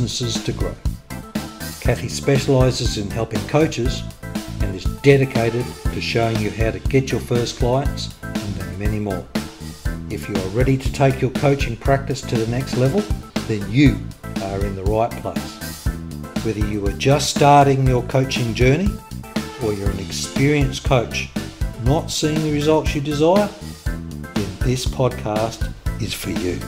businesses to grow. Cathy specialises in helping coaches and is dedicated to showing you how to get your first clients and then many more. If you are ready to take your coaching practice to the next level, then you are in the right place. Whether you are just starting your coaching journey or you're an experienced coach not seeing the results you desire, then this podcast is for you.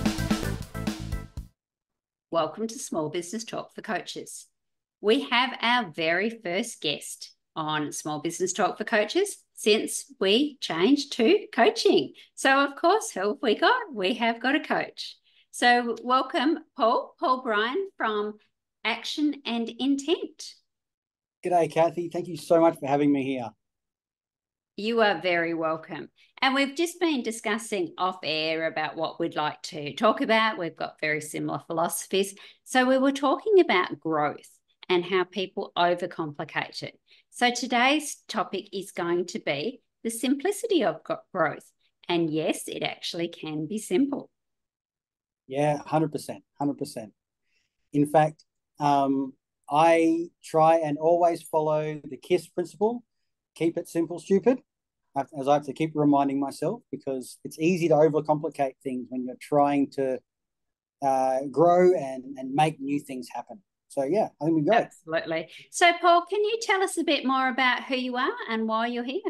Welcome to Small Business Talk for Coaches. We have our very first guest on Small Business Talk for Coaches since we changed to coaching. So, of course, who have we got? We have got a coach. So, welcome, Paul Bryan from Action and Intent. G'day, Cathy. Thank you so much for having me here. You are very welcome. And we've just been discussing off air about what we'd like to talk about. We've got very similar philosophies. So we were talking about growth and how people overcomplicate it. So today's topic is going to be the simplicity of growth. And yes, it actually can be simple. Yeah, 100%. In fact, I try and always follow the KISS principle. Keep it simple, stupid, as I have to keep reminding myself, because it's easy to overcomplicate things when you're trying to grow and make new things happen. So, yeah, I think we're great. Absolutely. So, Paul, can you tell us a bit more about who you are and why you're here?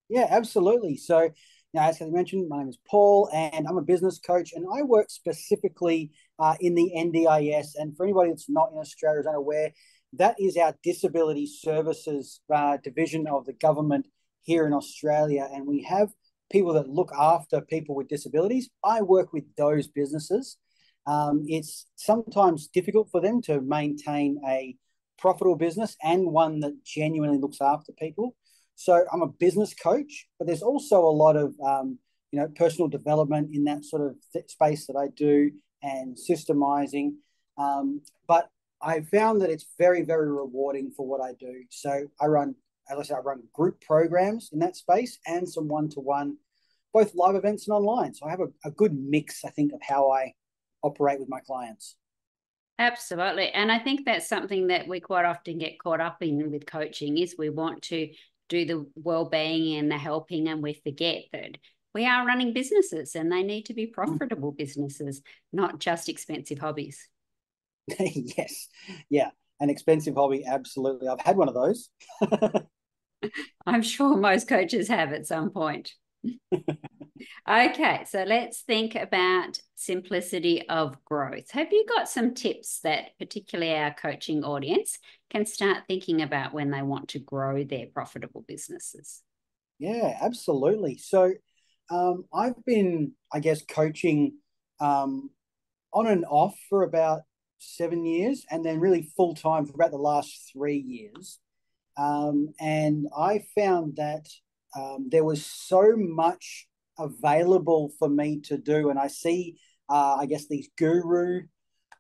Yeah, absolutely. So, as I mentioned, my name is Paul, and I'm a business coach, and I work specifically in the NDIS. And for anybody that's not in Australia is unaware, that is our disability services division of the government here in Australia. And we have people that look after people with disabilities. I work with those businesses. It's sometimes difficult for them to maintain a profitable business and one that genuinely looks after people. So I'm a business coach, but there's also a lot of personal development in that sort of space that I do, and systemizing. But I found that it's very, very rewarding for what I do. So I run group programs in that space and some one-to-one, both live events and online. So I have a good mix, I think, of how I operate with my clients. Absolutely. And I think that's something that we quite often get caught up in with coaching, is we want to do the well-being and the helping, and we forget that we are running businesses and they need to be profitable businesses, not just expensive hobbies. Yes. Yeah. An expensive hobby. Absolutely. I've had one of those. I'm sure most coaches have at some point. Okay. So let's think about simplicity of growth. Have you got some tips that particularly our coaching audience can start thinking about when they want to grow their profitable businesses? Yeah, absolutely. So I've been, coaching on and off for about 7 years, and then really full time for about the last 3 years. And I found that there was so much available for me to do. And I see, these guru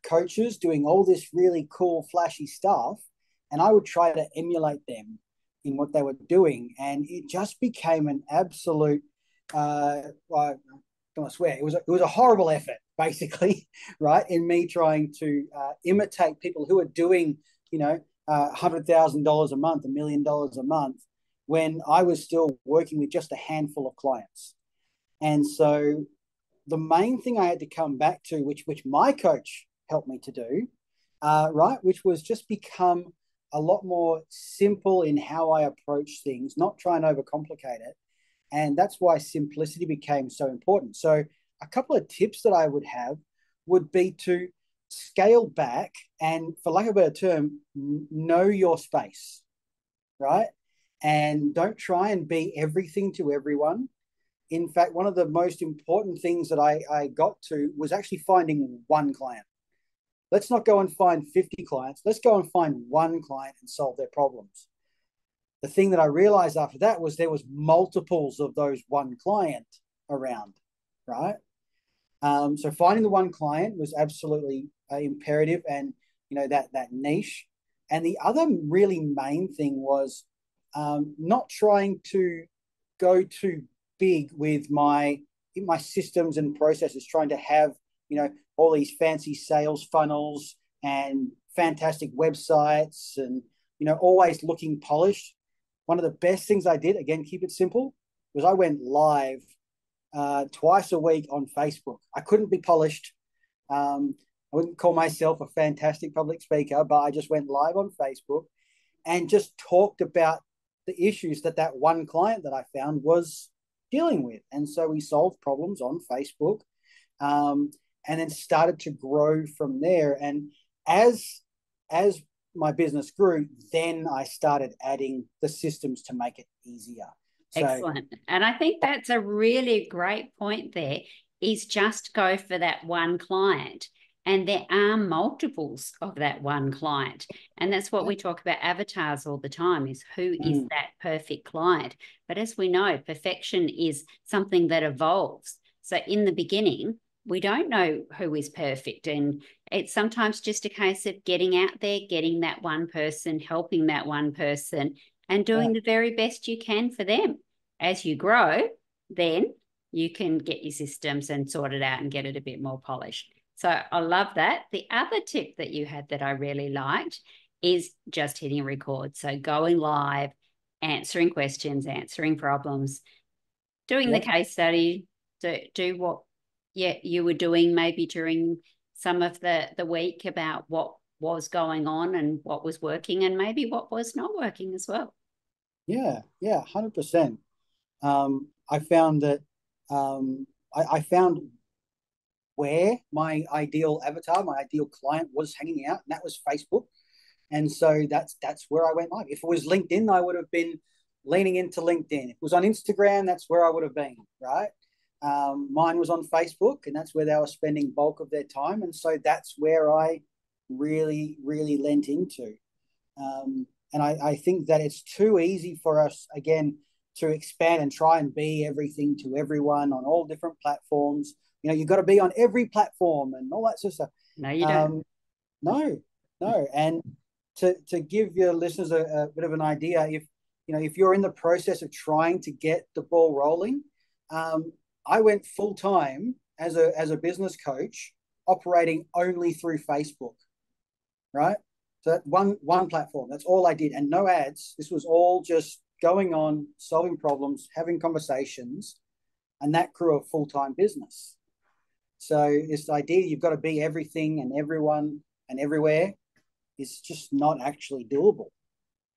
coaches doing all this really cool, flashy stuff. And I would try to emulate them in what they were doing. And it just became an absolute, I don't want to swear, it was a horrible effort, basically, right? In me trying to imitate people who are doing, $100,000 a month, $1 million a month, when I was still working with just a handful of clients. And so the main thing I had to come back to, which my coach helped me to do, which was just become a lot more simple in how I approach things, not try and overcomplicate it. And that's why simplicity became so important. So a couple of tips that I would have would be to scale back and, for lack of a better term, know your space, right? And don't try and be everything to everyone. In fact, one of the most important things that I got to was actually finding one client. Let's not go and find 50 clients. Let's go and find one client and solve their problems. The thing that I realized after that was there was multiples of those one client around, right? So finding the one client was absolutely imperative, and that niche. And the other really main thing was not trying to go too big with my systems and processes, trying to have all these fancy sales funnels and fantastic websites and, always looking polished. One of the best things I did, again, keep it simple, was I went live twice a week on Facebook. I couldn't be polished. I wouldn't call myself a fantastic public speaker, but I just went live on Facebook and just talked about the issues that one client that I found was dealing with. And so we solved problems on Facebook, and then started to grow from there. And as my business grew, then I started adding the systems to make it easier. Excellent. And I think that's a really great point there, is just go for that one client. And there are multiples of that one client. And that's what we talk about avatars all the time, is who is that perfect client. But as we know, perfection is something that evolves. So in the beginning, we don't know who is perfect. And it's sometimes just a case of getting out there, getting that one person, helping that one person, and doing the very best you can for them. As you grow, then you can get your systems and sort it out and get it a bit more polished. So I love that. The other tip that you had that I really liked is just hitting record. So going live, answering questions, answering problems, doing the case study, do what you were doing maybe during some of the week about what was going on and what was working and maybe what was not working as well. Yeah, 100%. I found that I found where my ideal avatar, my ideal client was hanging out, and that was Facebook. And so that's where I went live. If it was LinkedIn, I would have been leaning into LinkedIn. If it was on Instagram, that's where I would have been, right? Mine was on Facebook, and that's where they were spending bulk of their time. And so that's where I really, really lent into. And I think that it's too easy for us, again, to expand and try and be everything to everyone on all different platforms. You've got to be on every platform and all that sort of stuff. No, you don't. No. And to give your listeners a bit of an idea, if you're in the process of trying to get the ball rolling, I went full time as a business coach, operating only through Facebook, right? So that one platform, that's all I did, and no ads. This was all just going on, solving problems, having conversations, and that grew a full-time business. So this idea you've got to be everything and everyone and everywhere is just not actually doable.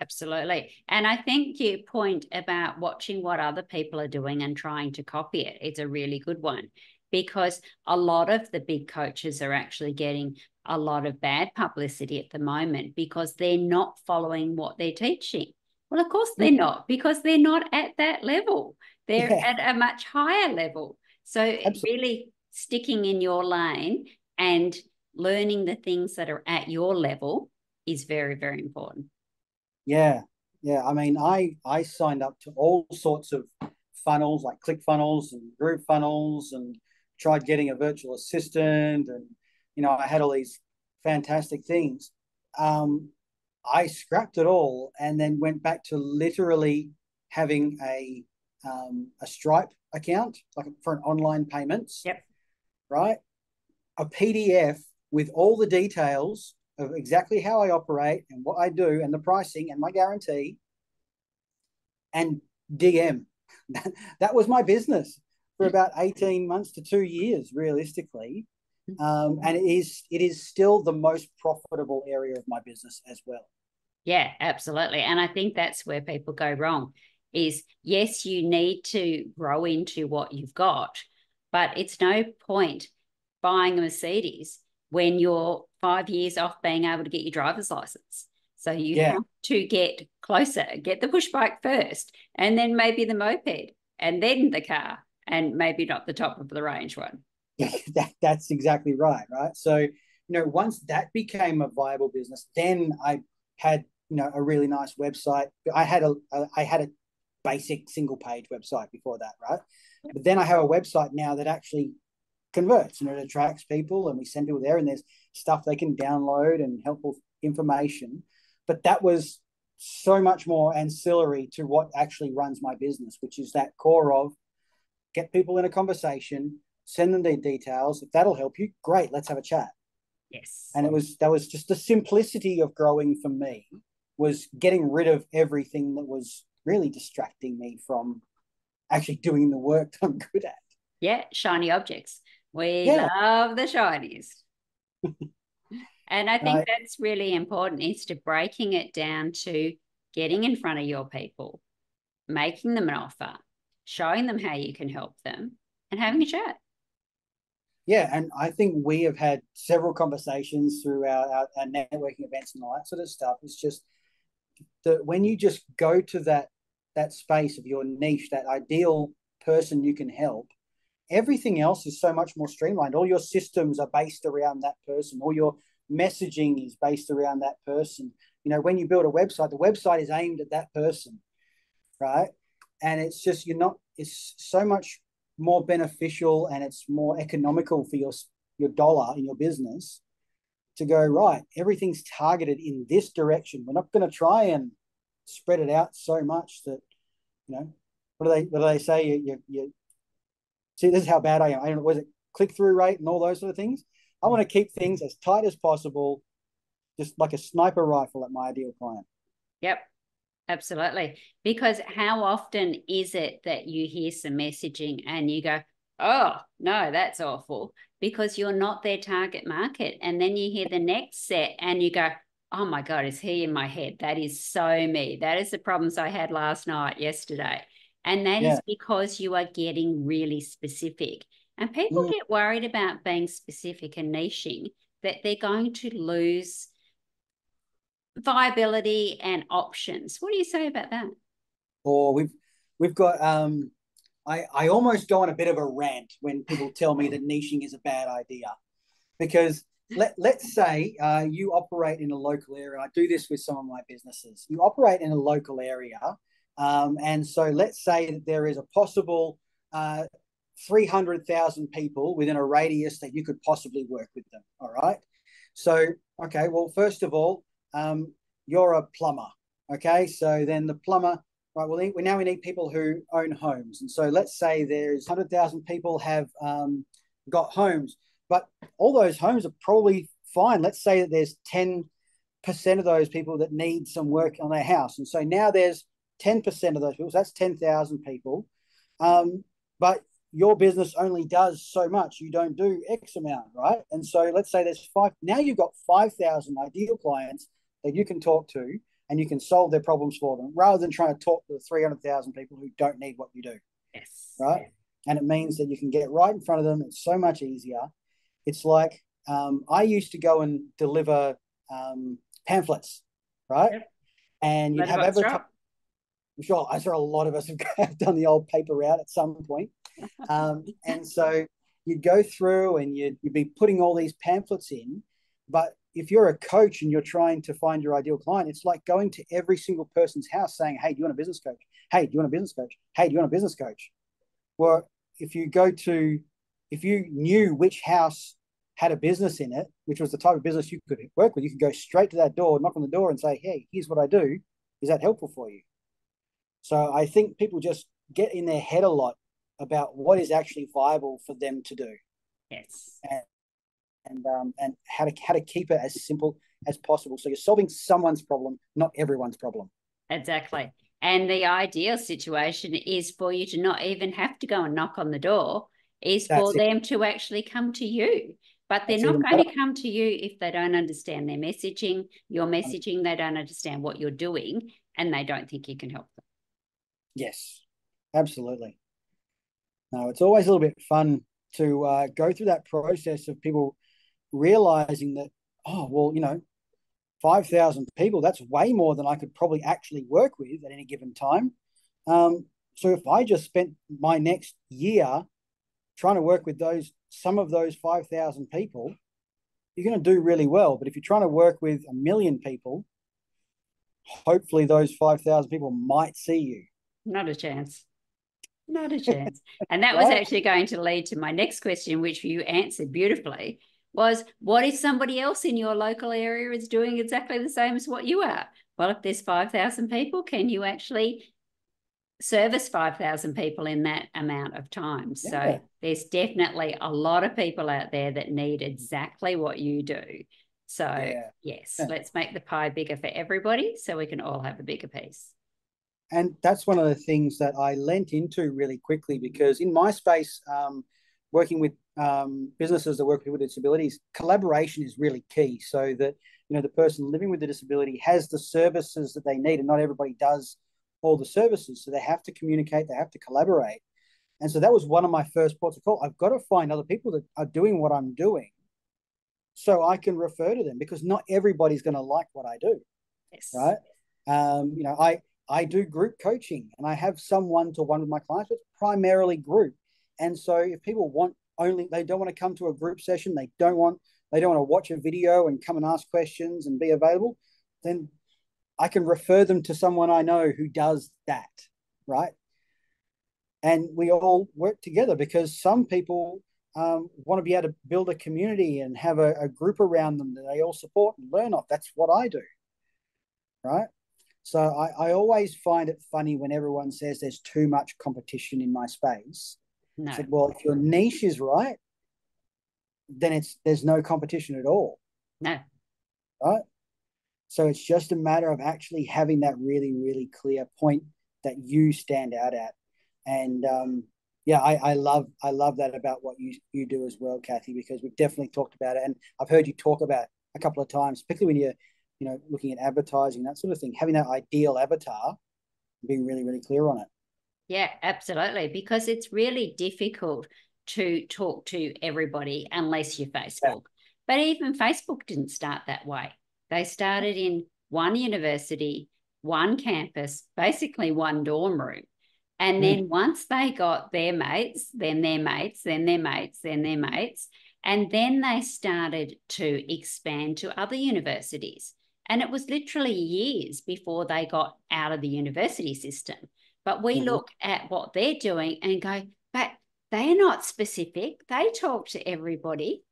Absolutely. And I think your point about watching what other people are doing and trying to copy it, it's a really good one, because a lot of the big coaches are actually getting a lot of bad publicity at the moment because they're not following what they're teaching. Well, of course they're not, because they're not at that level. They're at a much higher level. So really sticking in your lane and learning the things that are at your level is very, very important. Yeah. I mean, I signed up to all sorts of funnels, like click funnels and group funnels, and tried getting a virtual assistant, and I had all these fantastic things. I scrapped it all and then went back to literally having a Stripe account, like for an online payments. Yep. Right. A PDF with all the details of exactly how I operate and what I do and the pricing and my guarantee, and DM. That was my business for about 18 months to 2 years, realistically. And it is still the most profitable area of my business as well. Yeah, absolutely. And I think that's where people go wrong is, yes, you need to grow into what you've got, but it's no point buying a Mercedes when you're 5 years off being able to get your driver's license. So you have to get closer, get the push bike first, and then maybe the moped, and then the car, and maybe not the top of the range one. That's exactly right. So, once that became a viable business, then I had, a really nice website. I had a basic single page website before that, right? But then I have a website now that actually converts, and it attracts people, and we send people there, and there's stuff they can download and helpful information. But that was so much more ancillary to what actually runs my business, which is that core of get people in a conversation, send them their details. If that'll help you, great, let's have a chat. Yes. And that was just the simplicity of growing for me, was getting rid of everything that was really distracting me from actually doing the work that I'm good at. Yeah, shiny objects. We Yeah. love the shinies. And I think Right. that's really important, is to breaking it down to getting in front of your people, making them an offer, showing them how you can help them, and having a chat. Yeah, and I think we have had several conversations through our networking events and all that sort of stuff. It's just that when you just go to that space of your niche, that ideal person you can help, everything else is so much more streamlined. All your systems are based around that person. All your messaging is based around that person. You know, when you build a website, the website is aimed at that person, right? And it's just, it's so much more beneficial, and it's more economical for your dollar in your business to go, right, everything's targeted in this direction. We're not going to try and spread it out so much that, what do they say? You see, this is how bad I am. I don't know, was it click-through rate and all those sort of things? I want to keep things as tight as possible, just like a sniper rifle at my ideal client. Yep, absolutely. Because how often is it that you hear some messaging and you go, oh, no, that's awful, because you're not their target market. And then you hear the next set and you go, oh my God, is he in my head? That is so me. That is the problems I had last night, yesterday. And that is because you are getting really specific. And people get worried about being specific and niching, that they're going to lose viability and options. What do you say about that? Or we've got I almost go on a bit of a rant when people tell me that niching is a bad idea, because let's say you operate in a local area. I do this with some of my businesses. You operate in a local area, and so let's say that there is a possible 300,000 people within a radius that you could possibly work with them. All right. So, okay, well, first of all, you're a plumber. Okay. So then the plumber, right, well, we need people who own homes. And so let's say there's 100,000 people have got homes, but all those homes are probably fine. Let's say that there's 10% of those people that need some work on their house. And so now there's 10% of those people. So that's 10,000 people. But your business only does so much. You don't do X amount, right? And so let's say there's five. Now you've got 5,000 ideal clients that you can talk to, and you can solve their problems for them, rather than trying to talk to the 300,000 people who don't need what you do. Yes. Right. And it means that you can get right in front of them. It's so much easier. It's like I used to go and deliver pamphlets, right? Yep. And you'd have advertising. I'm sure a lot of us have done the old paper route at some point. And so you'd go through and you'd be putting all these pamphlets in. But if you're a coach and you're trying to find your ideal client, it's like going to every single person's house saying, hey, do you want a business coach? Hey, do you want a business coach? Hey, do you want a business coach? Well, if you knew which house had a business in it, which was the type of business you could work with, you could go straight to that door, knock on the door and say, hey, here's what I do. Is that helpful for you? So I think people just get in their head a lot about what is actually viable for them to do. Yes. And how to keep it as simple as possible. So you're solving someone's problem, not everyone's problem. Exactly. And the ideal situation is for you to not even have to go and knock on the door, is for them to actually come to you. But they're not going to come to you if they don't understand their messaging, your messaging, they don't understand what you're doing, and they don't think you can help them. Yes, absolutely. No, it's always a little bit fun to go through that process of people realizing that, oh, well, 5,000 people, that's way more than I could probably actually work with at any given time. So if I just spent my next year trying to work with some of those 5,000 people, you're going to do really well. But if you're trying to work with 1 million people, hopefully those 5,000 people might see you. Not a chance. Not a chance. And that was actually going to lead to my next question, which you answered beautifully, was what if somebody else in your local area is doing exactly the same as what you are? Well, if there's 5,000 people, can you actually service 5,000 people in that amount of time. Yeah. So there's definitely a lot of people out there that need exactly what you do. So yes, let's make the pie bigger for everybody so we can all have a bigger piece. And that's one of the things that I lent into really quickly, because in my space, working with businesses that work with people with disabilities, collaboration is really key, so that the person living with the disability has the services that they need, and not everybody does all the services. So they have to communicate, they have to collaborate. And so that was one of my first ports of call. I've got to find other people that are doing what I'm doing so I can refer to them, because not everybody's going to like what I do. Yes. Right. I do group coaching, and I have some one-to-one with my clients, but it's primarily group. And so if people they don't want to come to a group session, they don't want to watch a video and come and ask questions and be available, then I can refer them to someone I know who does that, right? And we all work together, because some people want to be able to build a community and have a group around them that they all support and learn off. That's what I do, right? So I always find it funny when everyone says there's too much competition in my space. No. I said, well, if your niche is right, then there's no competition at all. No. Right? So it's just a matter of actually having that really, really clear point that you stand out at. And I love that about what you do as well, Cathy, because we've definitely talked about it. And I've heard you talk about it a couple of times, particularly when you're looking at advertising, that sort of thing, having that ideal avatar, being really, really clear on it. Yeah, absolutely. Because it's really difficult to talk to everybody unless you're Facebook. Yeah. But even Facebook didn't start that way. They started in one university, one campus, basically one dorm room. And then once they got their mates, then their mates, then their mates, then their mates, and then they started to expand to other universities. And it was literally years before they got out of the university system. But we look at what they're doing and go, but they're not specific. They talk to everybody.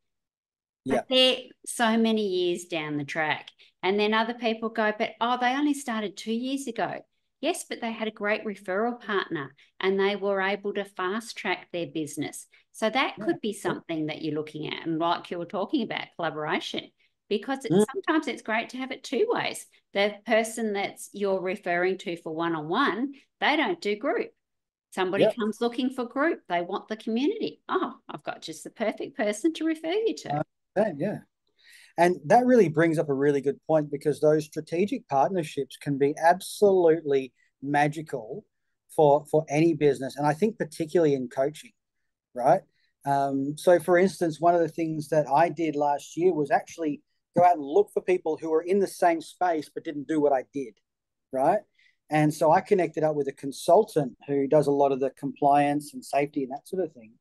Yeah. But they're so many years down the track. And then other people go, but they only started 2 years ago. Yes, but they had a great referral partner and they were able to fast track their business. So that could be something that you're looking at. And like you were talking about, collaboration, because sometimes it's great to have it two ways. The person that's you're referring to for one-on-one, they don't do group. Somebody comes looking for group. They want the community. Oh, I've got just the perfect person to refer you to. Yeah. And that really brings up a really good point, because those strategic partnerships can be absolutely magical for any business. And I think particularly in coaching, right? So for instance, one of the things that I did last year was actually go out and look for people who were in the same space but didn't do what I did, right? And so I connected up with a consultant who does a lot of the compliance and safety and that sort of thing.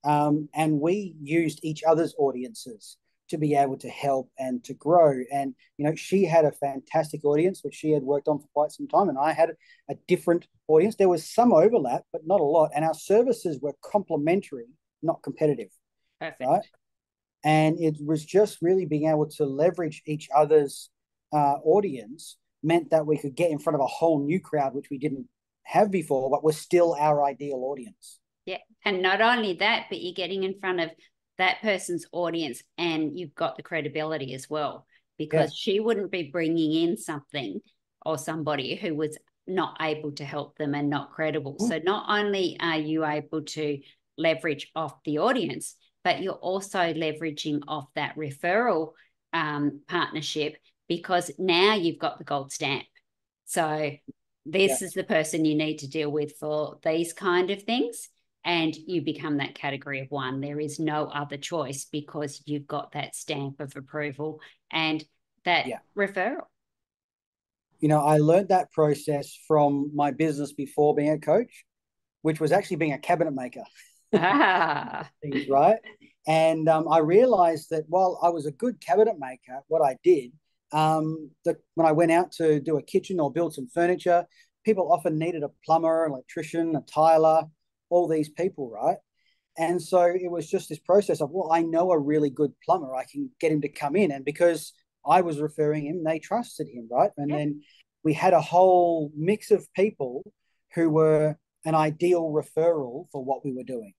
And we used each other's audiences to be able to help and to grow. And, she had a fantastic audience, which she had worked on for quite some time. And I had a different audience. There was some overlap, but not a lot. And our services were complementary, not competitive. Perfect. Right? And it was just really being able to leverage each other's audience meant that we could get in front of a whole new crowd, which we didn't have before, but was still our ideal audience. Yeah. And not only that, but you're getting in front of that person's audience and you've got the credibility as well, because she wouldn't be bringing in something or somebody who was not able to help them and not credible. So not only are you able to leverage off the audience, but you're also leveraging off that referral partnership, because now you've got the gold stamp. So this is the person you need to deal with for these kind of things. And you become that category of one. There is no other choice, because you've got that stamp of approval and that referral. I learned that process from my business before being a coach, which was actually being a cabinet maker. Right? And I realized that while I was a good cabinet maker, what I did, when I went out to do a kitchen or build some furniture, people often needed a plumber, an electrician, a tiler, all these people, right? And so it was just this process of, well, I know a really good plumber. I can get him to come in. And because I was referring him, they trusted him, right? And then we had a whole mix of people who were an ideal referral for what we were doing.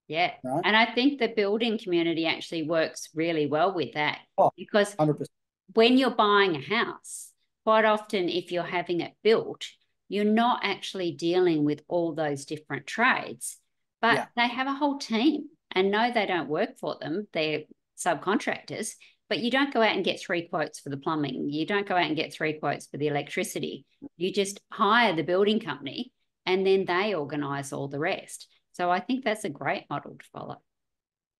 Yeah. Right? And I think the building community actually works really well with that, because 100%. when you're buying a house, quite often if you're having it built, you're not actually dealing with all those different trades, but they have a whole team. And no, they don't work for them. They're subcontractors, but you don't go out and get 3 quotes for the plumbing. You don't go out and get 3 quotes for the electricity. You just hire the building company and then they organise all the rest. So I think that's a great model to follow.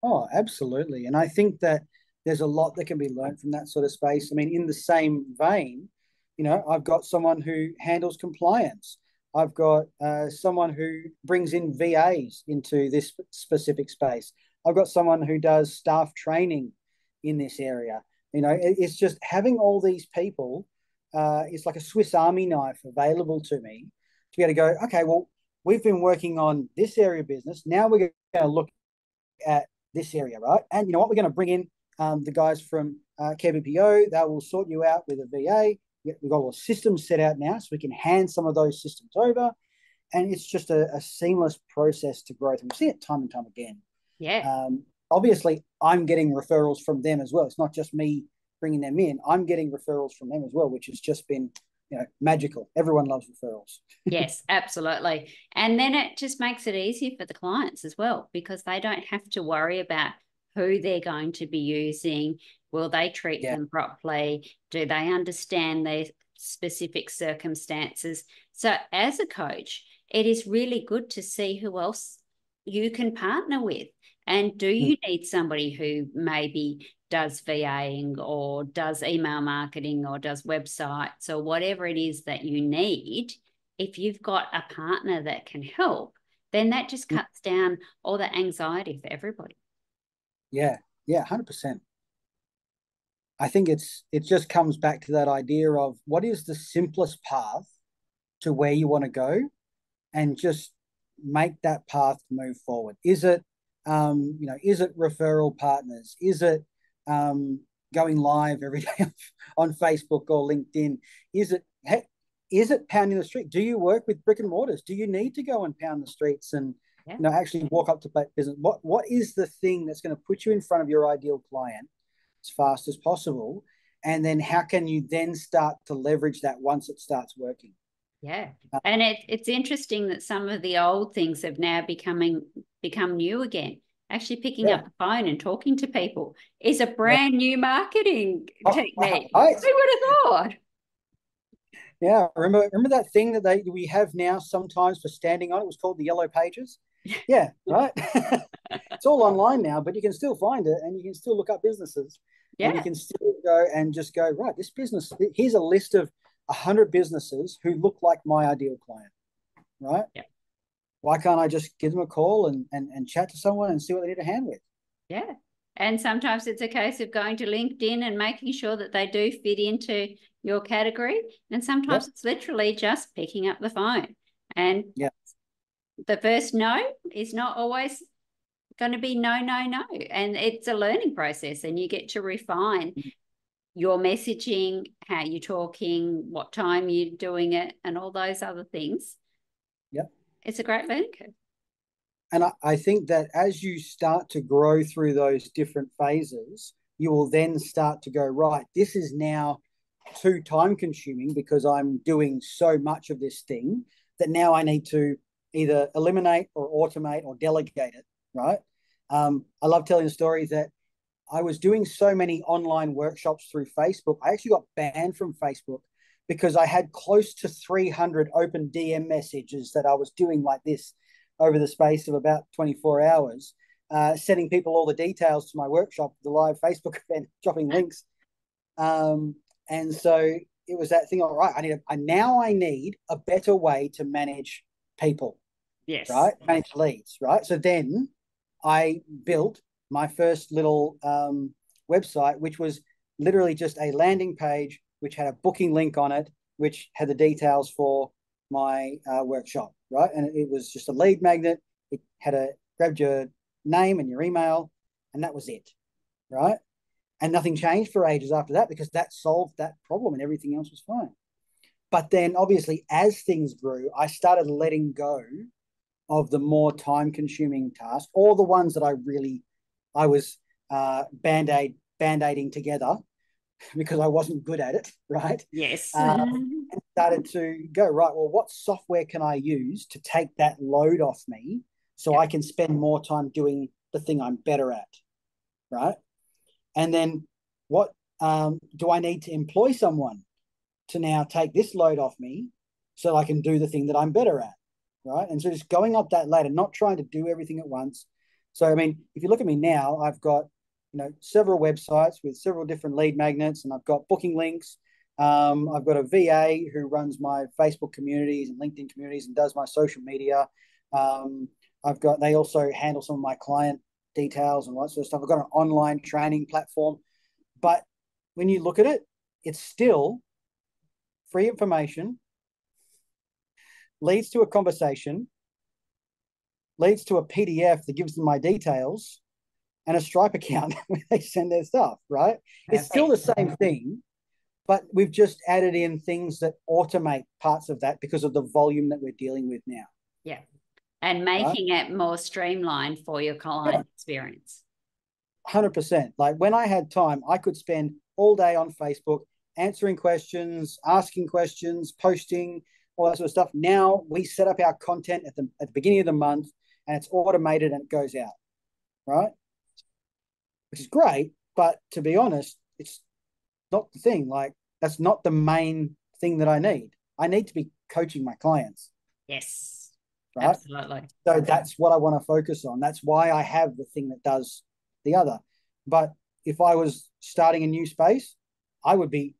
Oh, absolutely. And I think that there's a lot that can be learned from that sort of space. I mean, in the same vein, I've got someone who handles compliance. I've got someone who brings in VAs into this specific space. I've got someone who does staff training in this area. It's just having all these people. It's like a Swiss Army knife available to me to be able to go, okay, well, we've been working on this area of business. Now we're going to look at this area, right? And you know what? We're going to bring in the guys from KBPO. They will sort you out with a VA. We've got all the systems set out now, so we can hand some of those systems over. And it's just a seamless process to growth. And we see it time and time again. Yeah. Obviously, I'm getting referrals from them as well. It's not just me bringing them in. I'm getting referrals from them as well, which has just been magical. Everyone loves referrals. Yes, absolutely. And then it just makes it easier for the clients as well, because they don't have to worry about who they're going to be using. Will they treat them properly? Do they understand their specific circumstances? So as a coach, it is really good to see who else you can partner with. And do you need somebody who maybe does VAing or does email marketing or does websites or whatever it is that you need? If you've got a partner that can help, then that just cuts down all the anxiety for everybody. Yeah, 100%. I think it just comes back to that idea of what is the simplest path to where you want to go, and just make that path move forward. Is it is it referral partners? Is it going live every day on Facebook or LinkedIn? Is it pounding the street? Do you work with brick and mortars? Do you need to go and pound the streets and actually walk up to business? What is the thing that's going to put you in front of your ideal client as fast as possible? And then how can you then start to leverage that once it starts working? Yeah. And it's interesting that some of the old things have now become new again. Actually picking up the phone and talking to people is a brand new marketing technique. Right. Who would have thought? Yeah, remember that thing that we have now sometimes for standing on? It was called the Yellow Pages. Yeah, right. It's all online now, but you can still find it, and you can still look up businesses, and you can still go and just go, right, this business. Here's a list of 100 businesses who look like my ideal client, right? Yeah. Why can't I just give them a call and chat to someone and see what they need a hand with? Yeah. And sometimes it's a case of going to LinkedIn and making sure that they do fit into your category. And sometimes it's literally just picking up the phone. And the first no is not always going to be no. And it's a learning process, and you get to refine your messaging, how you're talking, what time you're doing it, and all those other things. Yep. It's a great learning curve. And I think that as you start to grow through those different phases, you will then start to go, right, this is now too time consuming because I'm doing so much of this thing that now I need to either eliminate or automate or delegate it, right? I love telling the story that I was doing so many online workshops through Facebook. I actually got banned from Facebook because I had close to 300 open DM messages that I was doing like this over the space of about 24 hours, sending people all the details to my workshop, the live Facebook event, dropping links. And so it was that thing, all right, I need a better way to manage people. Yes. Right? Manage leads, right? So then I built my first little website, which was literally just a landing page, which had a booking link on it, which had the details for my workshop, right? And it was just a lead magnet. It had grabbed your name and your email, and that was it, right? And nothing changed for ages after that because that solved that problem and everything else was fine. But then obviously as things grew, I started letting go of the more time consuming tasks, or the ones that I was band-aiding together because I wasn't good at it, right? Yes. And started to go, right, well, what software can I use to take that load off me so Yep. I can spend more time doing the thing I'm better at, right? And then what do I need to employ someone to now take this load off me so I can do the thing that I'm better at, right? And so just going up that ladder, not trying to do everything at once. So, I mean, if you look at me now, I've got, several websites with several different lead magnets, and I've got booking links. I've got a VA who runs my Facebook communities and LinkedIn communities and does my social media. They also handle some of my client details and all that sort of stuff. I've got an online training platform. But when you look at it, it's still free information, leads to a conversation, leads to a PDF that gives them my details, and a Stripe account where they send their stuff, right? It's still the same thing, but we've just added in things that automate parts of that because of the volume that we're dealing with now. Yeah. And making it more streamlined for your client experience. 100%. Like when I had time, I could spend all day on Facebook answering questions, asking questions, posting, all that sort of stuff. Now we set up our content at the beginning of the month, and it's automated and it goes out, right? Which is great, but to be honest, it's not the thing. Like that's not the main thing that I need. I need to be coaching my clients. Yes, right? Absolutely. So that's what I want to focus on. That's why I have the thing that does the other. But if I was starting a new space, I would be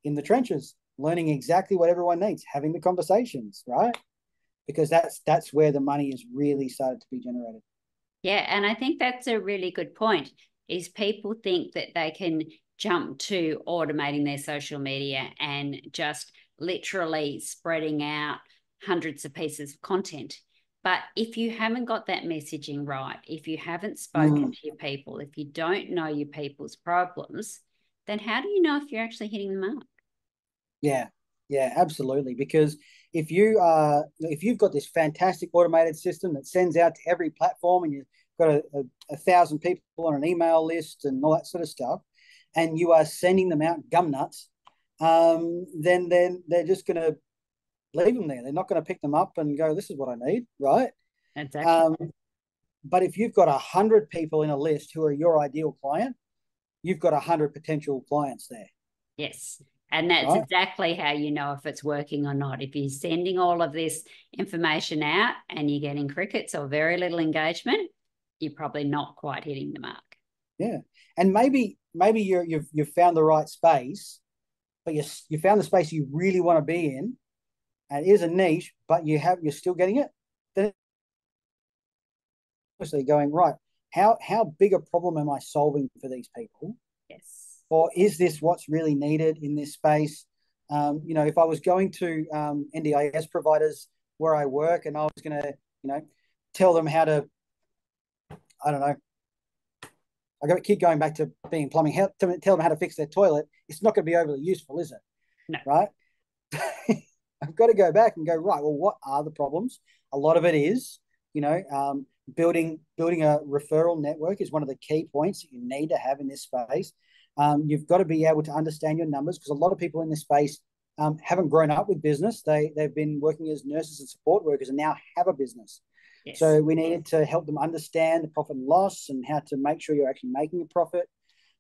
in the trenches, learning exactly what everyone needs, having the conversations, right? Because that's where the money is really started to be generated. Yeah, and I think that's a really good point, is people think that they can jump to automating their social media and just literally spreading out hundreds of pieces of content. But if you haven't got that messaging right, if you haven't spoken to your people, if you don't know your people's problems, then how do you know if you're actually hitting the mark? Yeah, absolutely. Because if you've got this fantastic automated system that sends out to every platform, and you've got a 1,000 people on an email list and all that sort of stuff, and you are sending them out gum nuts, then they're just going to leave them there. They're not going to pick them up and go, "This is what I need," right? Exactly. But if you've got 100 people in a list who are your ideal client, you've got 100 potential clients there. Yes. And that's exactly how you know if it's working or not. If you're sending all of this information out and you're getting crickets or very little engagement, you're probably not quite hitting the mark. Yeah. And maybe you've found the right space, but you found the space you really want to be in, and it is a niche, but you're still getting it. Then obviously going, right, how big a problem am I solving for these people? Yes. Or is this what's really needed in this space? If I was going to NDIS providers where I work, and I was going to, tell them how to, I don't know, I got to keep going back to being plumbing, tell them how to fix their toilet. It's not going to be overly useful, is it? No. Right? I've got to go back and go, right, well, what are the problems? A lot of it is, building a referral network is one of the key points that you need to have in this space. You've got to be able to understand your numbers, because a lot of people in this space haven't grown up with business. They've been working as nurses and support workers and now have a business. Yes. So we needed to help them understand the profit and loss and how to make sure you're actually making a profit,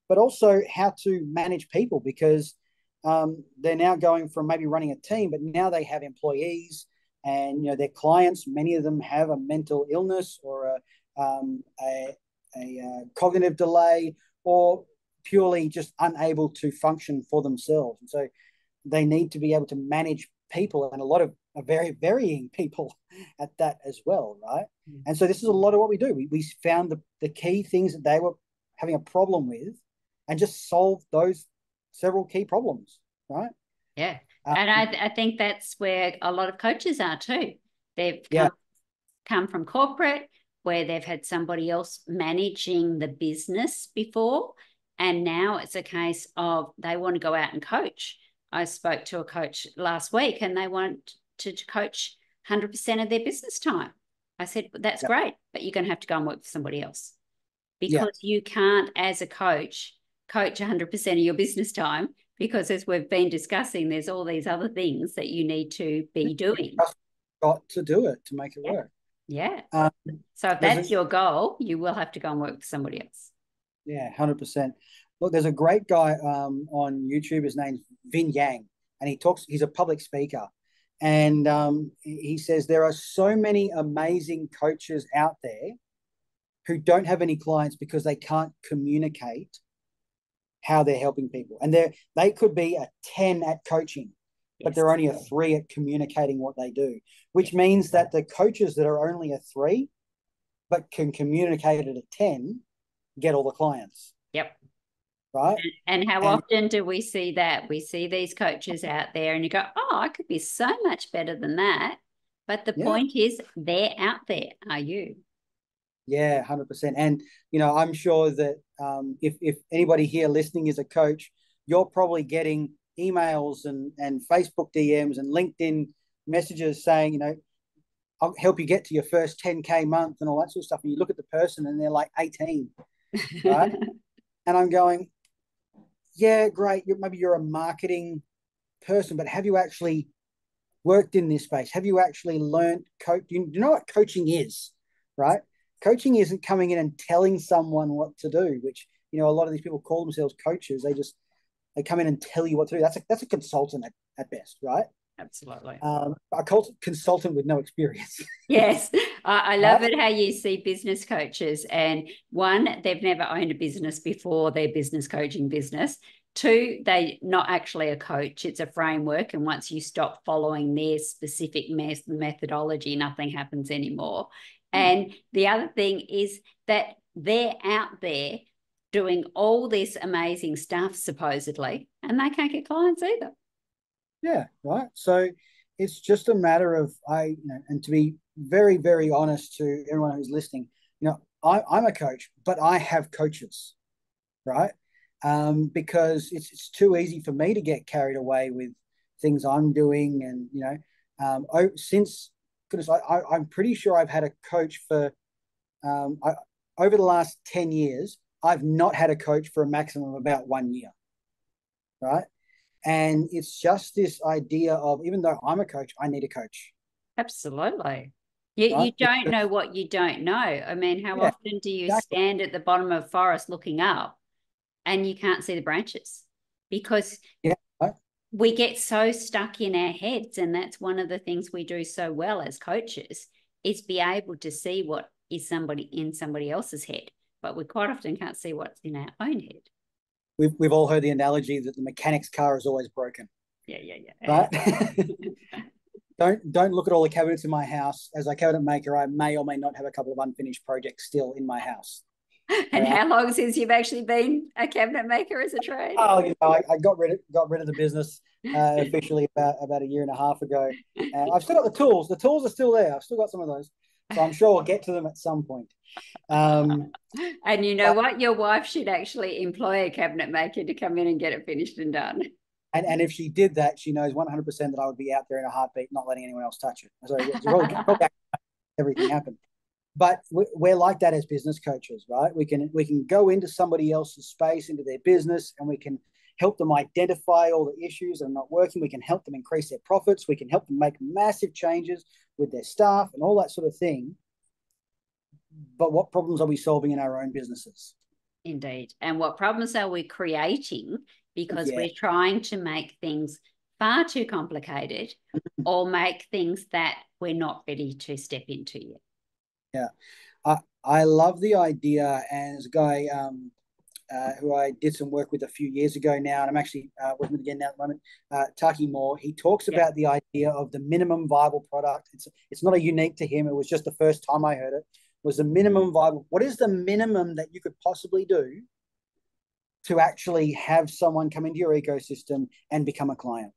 but also how to manage people, because they're now going from maybe running a team, but now they have employees, and their clients. Many of them have a mental illness or a cognitive delay, or purely just unable to function for themselves. And so they need to be able to manage people, and a lot of very varying people at that as well, right? And so this is a lot of what we do. We found the key things that they were having a problem with, and just solve those several key problems, right? Yeah. And I think that's where a lot of coaches are too. They've come from corporate, where they've had somebody else managing the business before, and now it's a case of they want to go out and coach. I spoke to a coach last week and they want to coach 100% of their business time. I said, that's great, but you're going to have to go and work for somebody else because you can't, as a coach 100% of your business time because, as we've been discussing, there's all these other things that you need to be doing. You've just got to do it to make it work. Yeah. So if that's your goal, you will have to go and work for somebody else. Yeah, 100%. Look, there's a great guy on YouTube. His name's Vin Yang, and he's a public speaker. And he says there are so many amazing coaches out there who don't have any clients because they can't communicate how they're helping people. And they could be a 10 at coaching, but they're only a 3 at communicating what they do, which means that the coaches that are only a 3 but can communicate at a 10 get all the clients. Yep. Right. And how often do we see that? We see these coaches out there and you go, oh, I could be so much better than that. But the point is they're out there. Are you? Yeah, 100%. And, I'm sure that if anybody here listening is a coach, you're probably getting emails and Facebook DMs and LinkedIn messages saying, I'll help you get to your first 10K month and all that sort of stuff. And you look at the person and they're like 18, right? And I'm going, yeah, great. Maybe you're a marketing person, but have you actually worked in this space? Have you actually learned coach? Do you know what coaching is, right? Coaching isn't coming in and telling someone what to do, which, a lot of these people call themselves coaches. They come in and tell you what to do. That's a consultant at best, right? Absolutely. A consultant with no experience. Yes. I love it how you see business coaches. And 1, they've never owned a business before their business coaching business. 2, they're not actually a coach. It's a framework. And once you stop following their specific methodology, nothing happens anymore. And the other thing is that they're out there doing all this amazing stuff, supposedly, and they can't get clients either. Yeah, right. So it's just a matter of and to be very, very honest to everyone who's listening, I'm a coach, but I have coaches, right? Because it's too easy for me to get carried away with things I'm doing, and I'm pretty sure I've had a coach for over the last 10 years. I've not had a coach for a maximum of about 1 year, right? And it's just this idea of, even though I'm a coach, I need a coach. Absolutely. You don't know what you don't know. I mean, how often do you stand at the bottom of a forest looking up and you can't see the branches? Because we get so stuck in our heads, and that's one of the things we do so well as coaches, is be able to see what is in somebody else's head, but we quite often can't see what's in our own head. We've all heard the analogy that the mechanic's car is always broken. Yeah. Right? Don't look at all the cabinets in my house. As a cabinet maker, I may or may not have a couple of unfinished projects still in my house. And how long since you've actually been a cabinet maker as a trade? Oh, I got rid of the business officially about a year and a half ago. I've still got the tools. The tools are still there. I've still got some of those, so I'm sure I'll get to them at some point. And you know what? Your wife should actually employ a cabinet maker to come in and get it finished and done. And if she did that, she knows 100% that I would be out there in a heartbeat, not letting anyone else touch it. So probably everything happened. But we're like that as business coaches, right? We can go into somebody else's space, into their business, and we can help them identify all the issues that are not working. We can help them increase their profits. We can help them make massive changes with their staff and all that sort of thing. But what problems are we solving in our own businesses? Indeed. And what problems are we creating because we're trying to make things far too complicated or make things that we're not ready to step into yet? Yeah. I love the idea, and there's a guy who I did some work with a few years ago now, and I'm actually working with again now at the moment, Taki Moore. He talks about the idea of the minimum viable product. It's not a unique to him. It was just the first time I heard it. Was the minimum viable. What is the minimum that you could possibly do to actually have someone come into your ecosystem and become a client?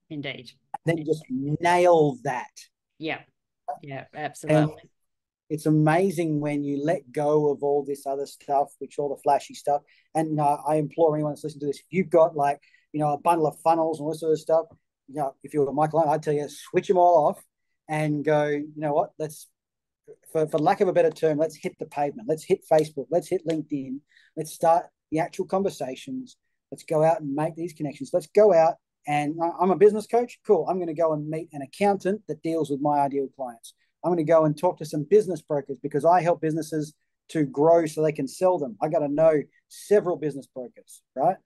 Indeed. Then just nail that. Yeah, absolutely. And it's amazing when you let go of all this other stuff, all the flashy stuff. And I implore anyone that's listening to this, if you've got like a bundle of funnels and all this sort of stuff. If you were my client, I'd tell you, switch them all off and go, you know what, let's, for lack of a better term, let's hit the pavement. Let's hit Facebook. Let's hit LinkedIn. Let's start the actual conversations. Let's go out and make these connections. Let's go out, and I'm a business coach. Cool. I'm going to go and meet an accountant that deals with my ideal clients. I'm going to go and talk to some business brokers because I help businesses to grow so they can sell them. I got to know several business brokers, right?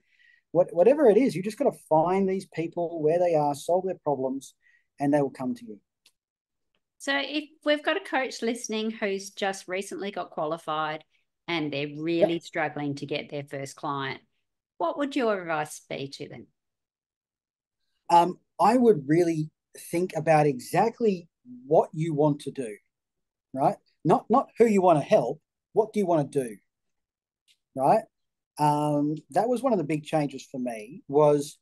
Whatever it is, you just got to find these people where they are, solve their problems, and they will come to you. So if we've got a coach listening who's just recently got qualified and they're really struggling to get their first client, what would your advice be to them? I would really think about exactly what you want to do, right? Not who you want to help. What do you want to do, right? That was one of the big changes for me was,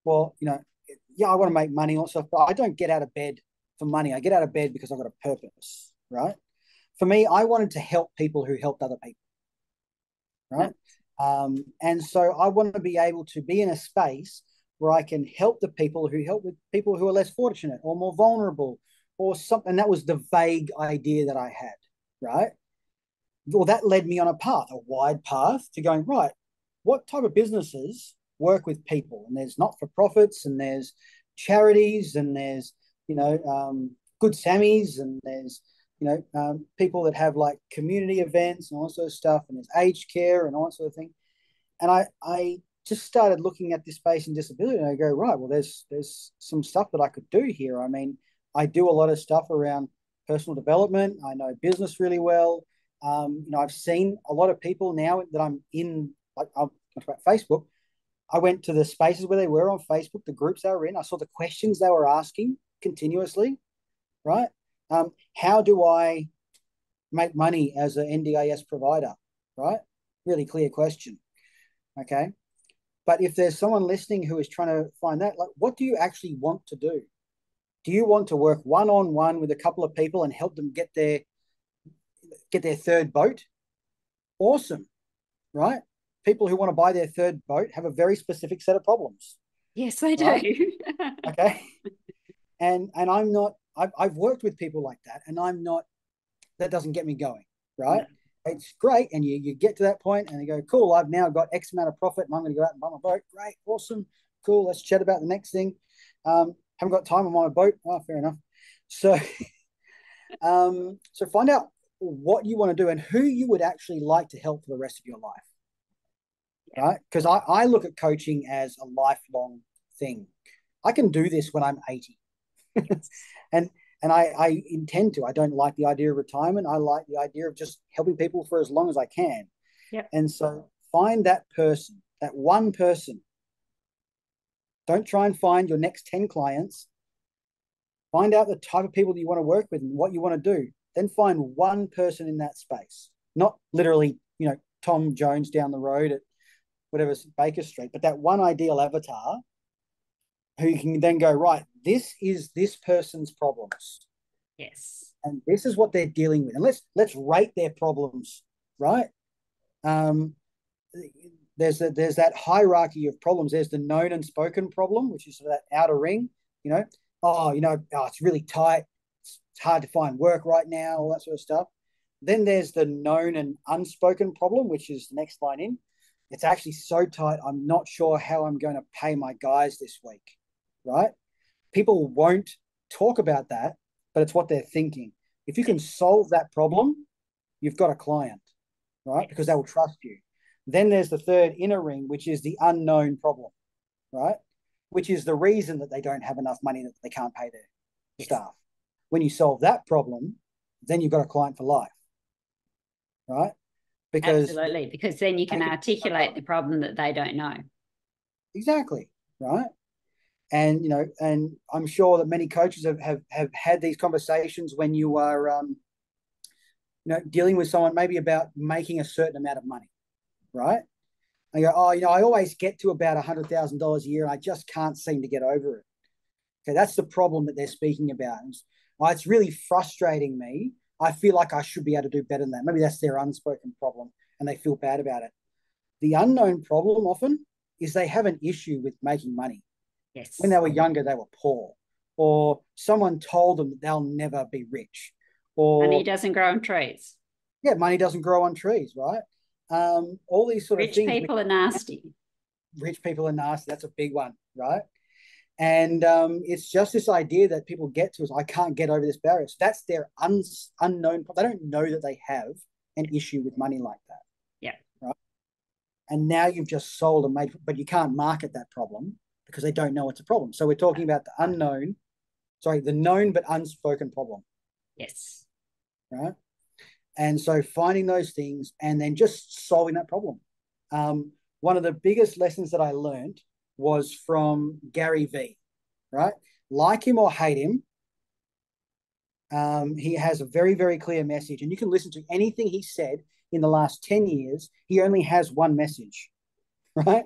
well, I want to make money and all stuff, but I don't get out of bed for money. I get out of bed because I've got a purpose, right? For me, I wanted to help people who helped other people, right? And so I want to be able to be in a space where I can help the people who help with people who are less fortunate or more vulnerable or something. And that was the vague idea that I had, right? Well, that led me on a wide path to going, right, what type of businesses work with people? And there's not-for-profits and there's charities and there's, good Sammies and there's, people that have like community events and all sort of stuff, and there's aged care and all that sort of thing. And I just started looking at this space in disability and I go, right, well, there's some stuff that I could do here. I mean, I do a lot of stuff around personal development. I know business really well. I've seen a lot of people now that I'm in, like I'll talk about Facebook. I went to the spaces where they were on Facebook, the groups they were in. I saw the questions they were asking continuously, right? How do I make money as an NDIS provider, right? Really clear question, okay? But if there's someone listening who is trying to find that, like, what do you actually want to do? Do you want to work one-on-one with a couple of people and help them get their third boat? Awesome, right? People who want to buy their third boat have a very specific set of problems. Yes, they right? do. Okay. And I've worked with people like that, and that doesn't get me going, right? No. It's great. And you get to that point and you go, cool, I've now got X amount of profit and I'm going to go out and buy my boat. Great. Awesome. Cool. Let's chat about the next thing. Haven't got time on my boat. Oh, fair enough. So, so find out what you want to do and who you would actually like to help for the rest of your life. Right? Because I look at coaching as a lifelong thing. I can do this when I'm 80. and I intend to. I don't like the idea of retirement. I like the idea of just helping people for as long as I can. Yep. And so find that person, that one person. Don't try and find your next 10 clients. Find out the type of people that you want to work with and what you want to do. Then find one person in that space. Not literally, Tom Jones down the road at whatever's Baker Street, but that one ideal avatar who you can then go, right, this is this person's problems. Yes. And this is what they're dealing with. And let's rate their problems, right? There's that hierarchy of problems. There's the known and spoken problem, which is sort of that outer ring, it's really tight. It's hard to find work right now, all that sort of stuff. Then there's the known and unspoken problem, which is the next line in. It's actually so tight, I'm not sure how I'm going to pay my guys this week, right? People won't talk about that, but it's what they're thinking. If you can solve that problem, you've got a client, right? Because they will trust you. Then there's the third inner ring, which is the unknown problem, right? Which is the reason that they don't have enough money that they can't pay their staff. When you solve that problem, then you've got a client for life, right? Absolutely, because then you can articulate the problem that they don't know. Exactly, right? And and I'm sure that many coaches have had these conversations when you are dealing with someone maybe about making a certain amount of money, right? And you go, I always get to about $100,000 a year and I just can't seem to get over it. Okay, that's the problem that they're speaking about. It's really frustrating me. I feel like I should be able to do better than that. Maybe that's their unspoken problem and they feel bad about it. The unknown problem often is they have an issue with making money. Yes. When they were younger, they were poor, or someone told them that they'll never be rich, or money doesn't grow on trees. Yeah, money doesn't grow on trees, right? All these sort of Rich things. people are nasty. Rich people are nasty. That's a big one, right? And it's just this idea that people get to is, I can't get over this barrier. So that's their unknown. They don't know that they have an issue with money like that. Yeah. Right. And now you've just sold and made, but you can't market that problem because they don't know it's a problem. So we're talking about the known but unspoken problem. Yes. Right. And so finding those things and then just solving that problem. One of the biggest lessons that I learned was from Gary Vee, right? Like him or hate him, he has a very, very clear message. And you can listen to anything he said in the last 10 years. He only has one message, right?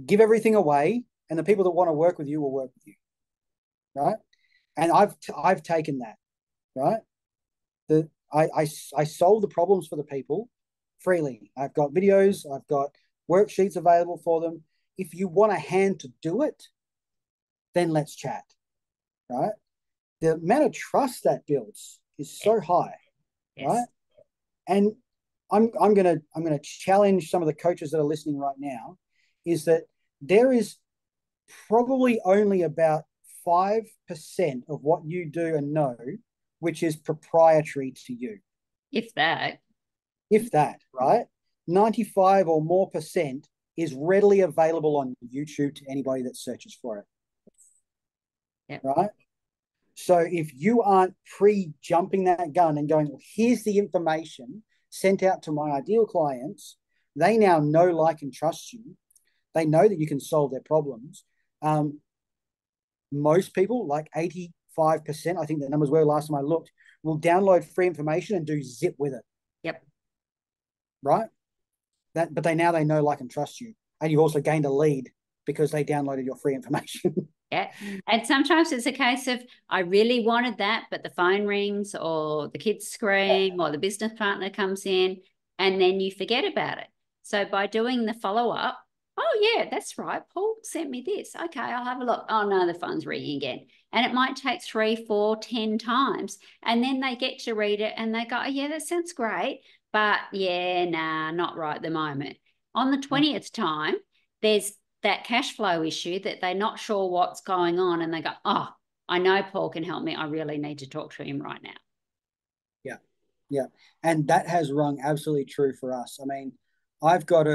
Give everything away, and the people that want to work with you will work with you, right? And I've taken that, right? I solve the problems for the people freely. I've got videos, I've got worksheets available for them. If you want a hand to do it, then let's chat, right? The amount of trust that builds is so high, yes. right? And I'm gonna challenge some of the coaches that are listening right now, is that there is probably only about 5% of what you do and know which is proprietary to you. If that. If that, right? 95 or more percent is readily available on YouTube to anybody that searches for it. Yep. Right? So if you aren't pre-jumping that gun and going, well, here's the information sent out to my ideal clients, they now know, like, and trust you. They know that you can solve their problems. Most people, like 85%, I think the numbers were last time I looked, will download free information and do zip with it. Yep. Right? But they know, like, and trust you. And you've also gained a lead because they downloaded your free information. Yeah. And sometimes it's a case of, I really wanted that, but the phone rings or the kids scream or the business partner comes in, and then you forget about it. So by doing the follow-up, oh, yeah, that's right, Paul sent me this. Okay, I'll have a look. Oh, no, the phone's ringing again. And it might take 3, 4, 10 times. And then they get to read it and they go, oh, yeah, that sounds great. But, yeah, nah, not right at the moment. On the 20th time, there's that cash flow issue that they're not sure what's going on, and they go, oh, I know Paul can help me. I really need to talk to him right now. Yeah. Yeah. And that has rung absolutely true for us. I mean, I've got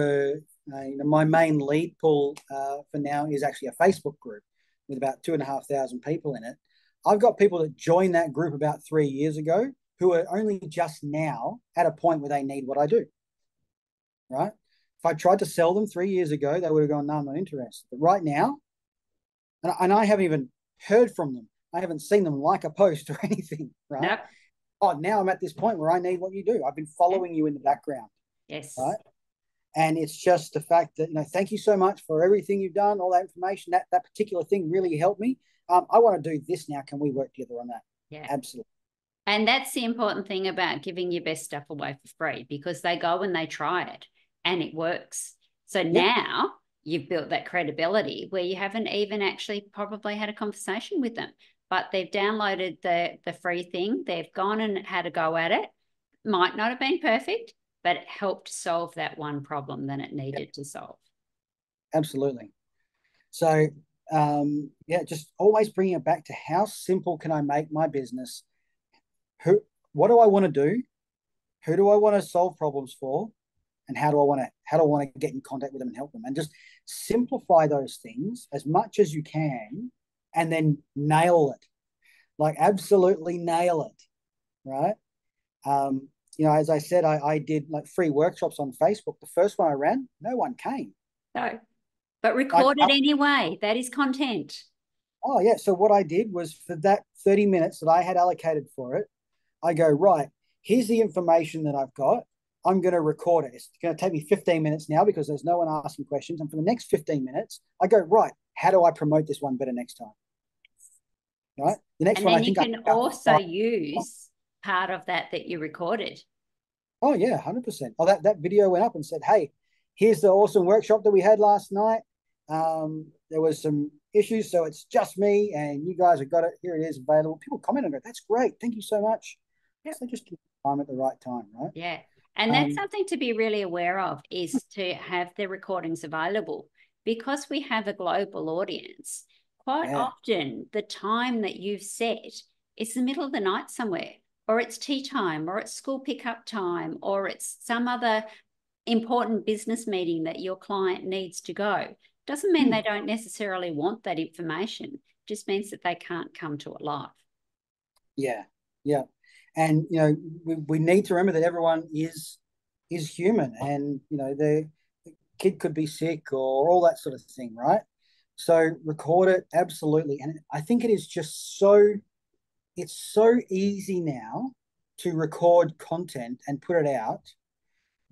my main lead pool for now is actually a Facebook group with about 2,500 people in it. I've got people that joined that group about 3 years ago who are only just now at a point where they need what I do, right? If I tried to sell them 3 years ago, they would have gone, no, I'm not interested. But right now, and I haven't even heard from them. I haven't seen them like a post or anything, right? Nope. Oh, now I'm at this point where I need what you do. I've been following you in the background. Yes. Right? And it's just the fact that, thank you so much for everything you've done, all that information. That particular thing really helped me. I want to do this now. Can we work together on that? Yeah. Absolutely. And that's the important thing about giving your best stuff away for free, because they go and they try it and it works. So now you've built that credibility where you haven't even actually probably had a conversation with them, but they've downloaded the free thing. They've gone and had a go at it. Might not have been perfect, but it helped solve that one problem that it needed to solve. Absolutely. So, just always bringing it back to how simple can I make my business? What do I want to do? Who do I want to solve problems for? And how do I want to get in contact with them and help them? And just simplify those things as much as you can, and then nail it. Like, absolutely nail it, right? As I said, I did like free workshops on Facebook. The first one I ran, no one came. No, but record it anyway. That is content. Oh, yeah. So what I did was, for that 30 minutes that I had allocated for it, I go, right, here's the information that I've got. I'm going to record it. It's going to take me 15 minutes now because there's no one asking questions. And for the next 15 minutes, I go, right, how do I promote this one better next time? Right? The next one, I think, you can also use part of that you recorded. Oh, yeah, 100%. Oh, that video went up and said, hey, here's the awesome workshop that we had last night. There was some issues, so it's just me, and you guys have got it. Here it is available. People comment and go, that's great. Thank you so much. Yep. So just give time at the right time, right? Yeah. And that's something to be really aware of, is to have the recordings available, because we have a global audience. Quite often, the time that you've set is the middle of the night somewhere, or it's tea time, or it's school pickup time, or it's some other important business meeting that your client needs to go. Doesn't mean they don't necessarily want that information. It just means that they can't come to it live. Yeah, yeah. And, you know, we need to remember that everyone is human, and, you know, the kid could be sick or all that sort of thing, right? So record it, absolutely. And I think it is just it's so easy now to record content and put it out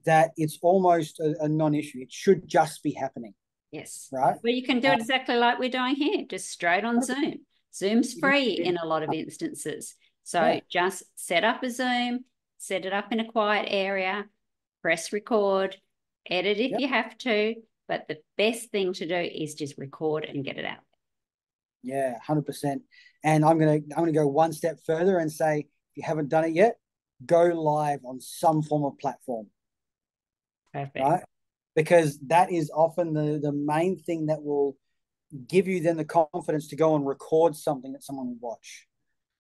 that it's almost a non-issue. It should just be happening. Yes. Right. Well, you can do exactly like we're doing here, just straight on Zoom. Zoom's free in a lot of instances. So just set up a Zoom, set it up in a quiet area, press record, edit if you have to, but the best thing to do is just record and get it out. Yeah, 100%. And I'm gonna go one step further and say, if you haven't done it yet, go live on some form of platform. Perfect. Right? Because that is often the main thing that will give you then the confidence to go and record something that someone will watch.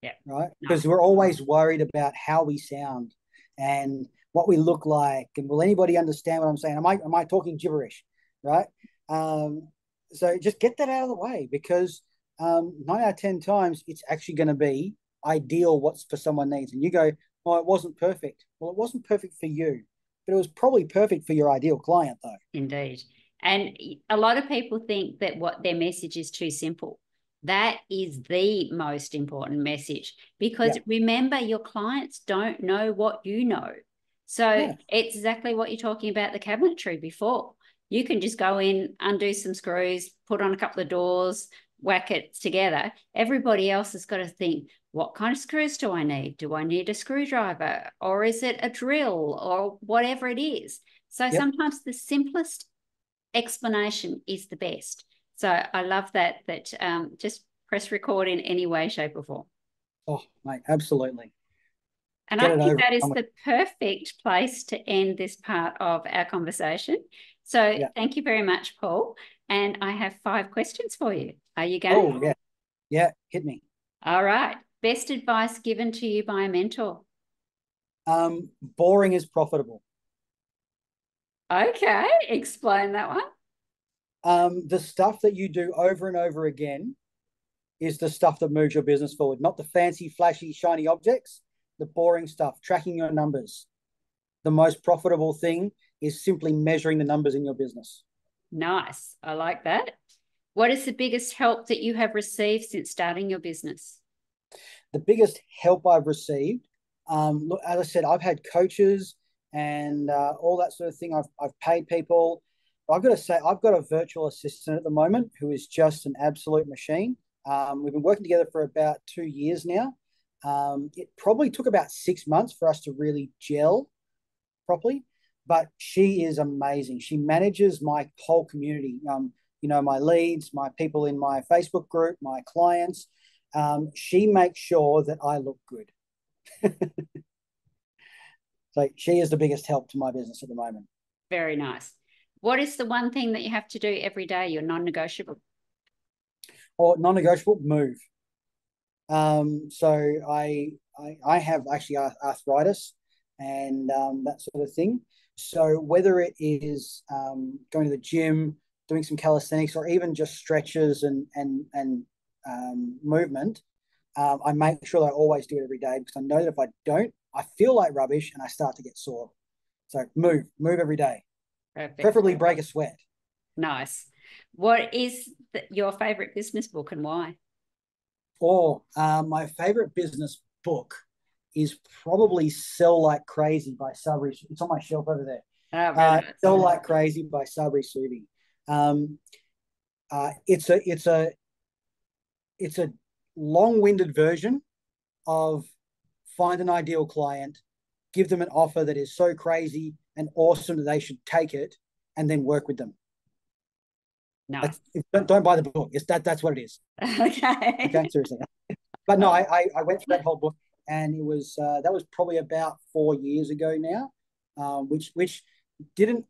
Yeah. Right? Because we're always worried about how we sound and what we look like, and will anybody understand what I'm saying? Am I talking gibberish? Right? So just get that out of the way, because 9 out of 10 times it's actually going to be ideal what's for someone needs. And you go, oh, it wasn't perfect. Well, it wasn't perfect for you, but it was probably perfect for your ideal client, though. Indeed. And a lot of people think that what their message is too simple. That is the most important message, because remember, your clients don't know what you know. So it's exactly what you're talking about, the cabinetry before. You can just go in, undo some screws, put on a couple of doors, whack it together. Everybody else has got to think, what kind of screws do I need? Do I need a screwdriver, or is it a drill, or whatever it is? So sometimes the simplest explanation is the best. So I love that just press record in any way, shape, or form. Oh, mate, absolutely. And I think that is the perfect place to end this part of our conversation. So thank you very much, Paul. And I have 5 questions for you. Are you going? Oh, yeah. Yeah, hit me. All right. Best advice given to you by a mentor? Boring is profitable. Okay. Explain that one. The stuff that you do over and over again is the stuff that moves your business forward, not the fancy, flashy, shiny objects, the boring stuff, tracking your numbers. The most profitable thing is simply measuring the numbers in your business. Nice. I like that. What is the biggest help that you have received since starting your business? The biggest help I've received, look, as I said, I've had coaches and all that sort of thing. I've paid people. I've got to say, I've got a virtual assistant at the moment who is just an absolute machine. We've been working together for about 2 years now. It probably took about 6 months for us to really gel properly, but she is amazing. She manages my whole community. You know, my leads, my people in my Facebook group, my clients. She makes sure that I look good. So she is the biggest help to my business at the moment. Very nice. What is the one thing that you have to do every day, your non-negotiable? Or non-negotiable, move. So I have actually arthritis and that sort of thing. So whether it is going to the gym, doing some calisthenics, or even just stretches and movement, I make sure that I always do it every day, because I know that if I don't, I feel like rubbish and I start to get sore. So move every day. Perfect. Preferably break a sweat. Nice. What is your favorite business book and why? My favorite business book is probably Sell Like Crazy by Sabri. It's on my shelf over there. Nice. Sell Like Crazy by Sabri Sudi. It's a long-winded version of find an ideal client, give them an offer that is so crazy and awesome that they should take it, and then work with them. No. Don't buy the book. That's what it is. Okay, seriously. But no, I went through that whole book, and it was that was probably about 4 years ago now, which didn't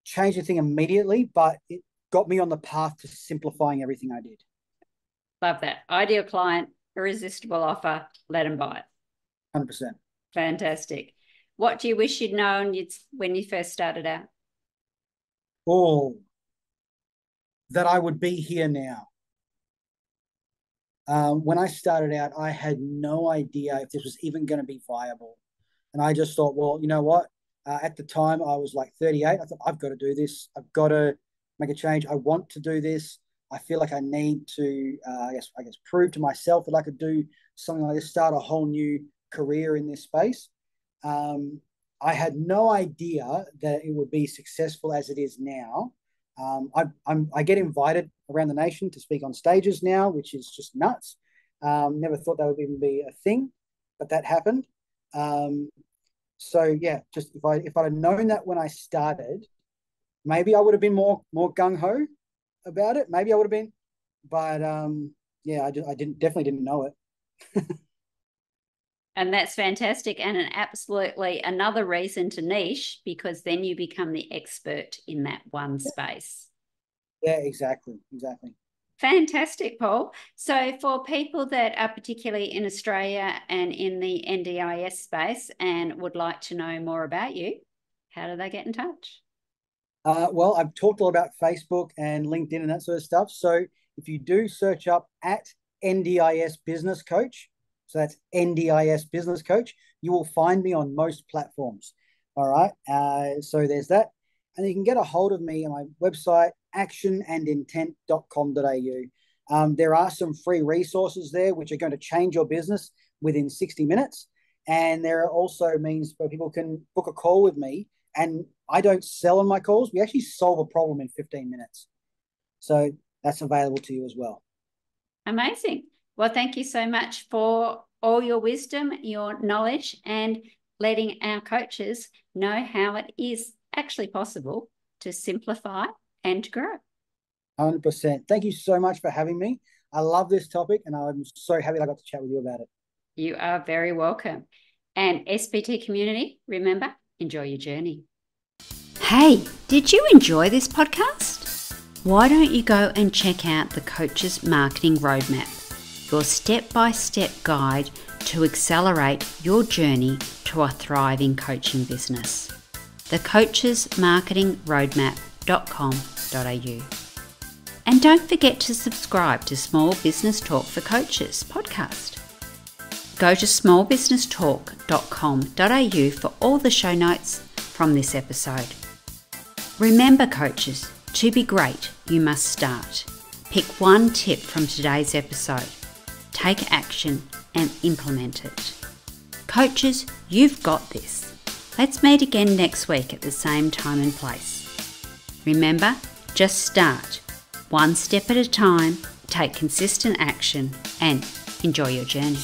change anything immediately, but it got me on the path to simplifying everything I did. Love that. Ideal client, irresistible offer, let them buy it. 100%. Fantastic. What do you wish you'd known when you first started out? Oh, that I would be here now. When I started out, I had no idea if this was even going to be viable. And I just thought, well, you know what? At the time, I was like 38. I thought, I've got to do this. I've got to make a change. I want to do this. I feel like I need to, I guess, prove to myself that I could do something like this, start a whole new career in this space. I had no idea that it would be successful as it is now. I get invited around the nation to speak on stages now, which is just nuts. Never thought that would even be a thing, but that happened. So yeah, just if I'd have known that when I started, maybe I would have been more gung ho about it. Maybe I would have been, but yeah, I definitely didn't know it. And that's fantastic, and absolutely another reason to niche, because then you become the expert in that one space. Yeah, exactly. Fantastic, Paul. So for people that are particularly in Australia and in the NDIS space and would like to know more about you, how do they get in touch? Well, I've talked all about Facebook and LinkedIn and that sort of stuff. So if you do search up at NDIS Business Coach, so that's NDIS Business Coach, you will find me on most platforms. All right. So there's that. And you can get a hold of me on my website, actionandintent.com.au. There are some free resources there which are going to change your business within 60 minutes. And there are also means where people can book a call with me. And I don't sell on my calls. We actually solve a problem in 15 minutes. So that's available to you as well. Amazing. Well, thank you so much for all your wisdom, your knowledge, and letting our coaches know how it is actually possible to simplify and to grow. 100%. Thank you so much for having me. I love this topic, and I'm so happy I got to chat with you about it. You are very welcome. And SPT community, remember, enjoy your journey. Hey, did you enjoy this podcast? Why don't you go and check out the Coach's Marketing Roadmap, your step-by-step guide to accelerate your journey to a thriving coaching business. thecoachesmarketingroadmap.com.au. And don't forget to subscribe to Small Business Talk for Coaches podcast. Go to smallbusinesstalk.com.au for all the show notes from this episode. Remember, coaches, to be great, you must start. Pick one tip from today's episode, take action and implement it. Coaches, you've got this. Let's meet again next week at the same time and place. Remember, just start. One step at a time, take consistent action and enjoy your journey.